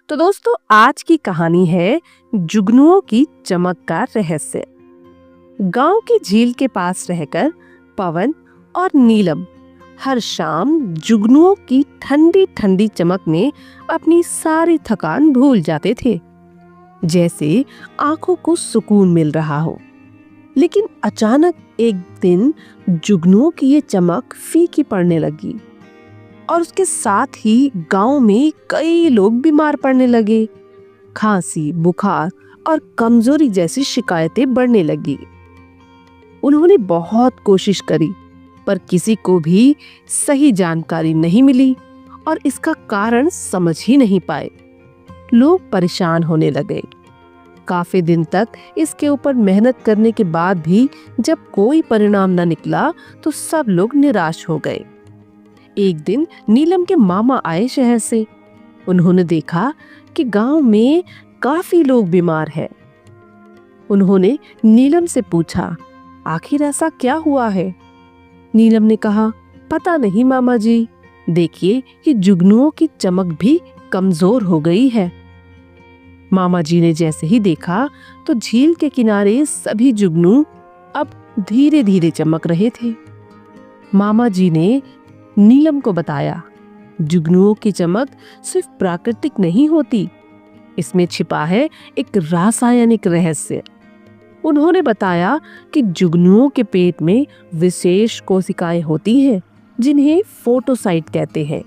तो दोस्तों, आज की कहानी है जुगनुओं की चमक का रहस्य। गांव की झील के पास रहकर पवन और नीलम हर शाम जुगनुओं की ठंडी ठंडी चमक में अपनी सारी थकान भूल जाते थे, जैसे आंखों को सुकून मिल रहा हो। लेकिन अचानक एक दिन जुगनुओं की ये चमक फीकी पड़ने लगी और उसके साथ ही गांव में कई लोग बीमार पड़ने लगे। खांसी, बुखार और कमजोरी जैसी शिकायतें बढ़ने लगी। उन्होंने बहुत कोशिश करी, पर किसी को भी सही जानकारी नहीं मिली और इसका कारण समझ ही नहीं पाए। लोग परेशान होने लगे। काफी दिन तक इसके ऊपर मेहनत करने के बाद भी जब कोई परिणाम न निकला तो सब लोग निराश हो गए। एक दिन नीलम के मामा आए शहर से। उन्होंने देखा कि गांव में काफी लोग बीमार हैं। उन्होंने नीलम से पूछा, आखिर ऐसा क्या हुआ है? नीलम ने कहा, पता नहीं मामा जी, देखिए कि जुगनुओं की चमक भी कमजोर हो गई है। मामा जी ने जैसे ही देखा तो झील के किनारे सभी जुगनू अब धीरे धीरे चमक रहे थे। मामा जी ने नीलम को बताया, जुगनुओं की चमक सिर्फ प्राकृतिक नहीं होती, इसमें छिपा है एक रासायनिक रहस्य। उन्होंने बताया कि जुगनुओं के पेट में विशेष कोशिकाएं होती हैं, जिन्हें फोटोसाइट कहते हैं,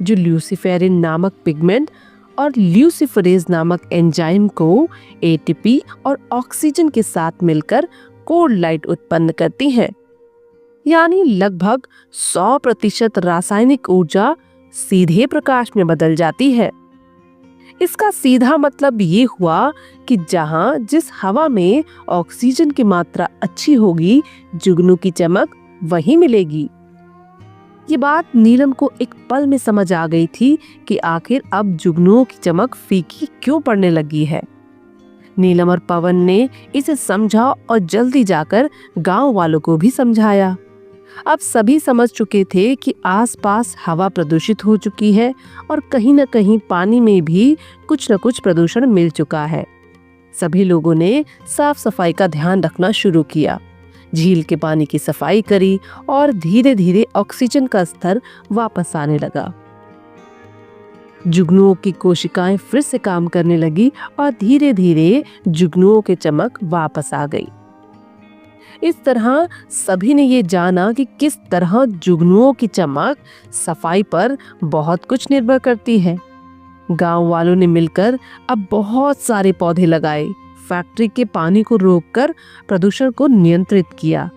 जो ल्यूसीफेरिन नामक पिगमेंट और ल्यूसीफरेज नामक एंजाइम को एटीपी और ऑक्सीजन के साथ मिलकर कोल्ड लाइट उत्पन्न करती हैं। यानी लगभग 100% रासायनिक ऊर्जा सीधे प्रकाश में बदल जाती है। इसका सीधा मतलब ये हुआ कि जहां जिस हवा में ऑक्सीजन की मात्रा अच्छी होगी, जुगनू की चमक वही मिलेगी। ये बात नीलम को एक पल में समझ आ गई थी कि आखिर अब जुगनुओं की चमक फीकी क्यों पड़ने लगी है। नीलम और पवन ने इसे समझा और जल्दी जाकर गांव वालों को भी समझाया। अब सभी समझ चुके थे कि आसपास हवा प्रदूषित हो चुकी है और कहीं न कहीं पानी में भी कुछ न कुछ प्रदूषण मिल चुका है। सभी लोगों ने साफ सफाई का ध्यान रखना शुरू किया, झील के पानी की सफाई करी और धीरे धीरे ऑक्सीजन का स्तर वापस आने लगा। जुगनुओं की कोशिकाएं फिर से काम करने लगी और धीरे धीरे जुगनुओं की चमक वापस आ गई। इस तरह सभी ने ये जाना कि किस तरह जुगनुओं की चमक सफाई पर बहुत कुछ निर्भर करती है। गांव वालों ने मिलकर अब बहुत सारे पौधे लगाए, फैक्ट्री के पानी को रोककर प्रदूषण को नियंत्रित किया।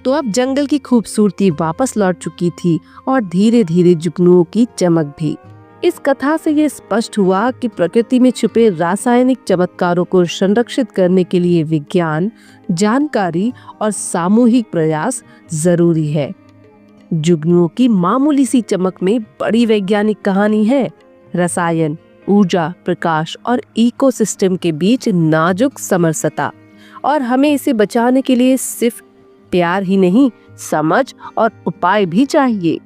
तो अब जंगल की खूबसूरती वापस लौट चुकी थी और धीरे धीरे जुगनुओं की चमक भी। इस कथा से ये स्पष्ट हुआ कि प्रकृति में छुपे रासायनिक चमत्कारों को संरक्षित करने के लिए विज्ञान, जानकारी और सामूहिक प्रयास जरूरी है। जुगनुओं की मामूली सी चमक में बड़ी वैज्ञानिक कहानी है। रसायन, ऊर्जा, प्रकाश और इकोसिस्टम के बीच नाजुक समरसता, और हमें इसे बचाने के लिए सिर्फ प्यार ही नहीं, समझ और उपाय भी चाहिए।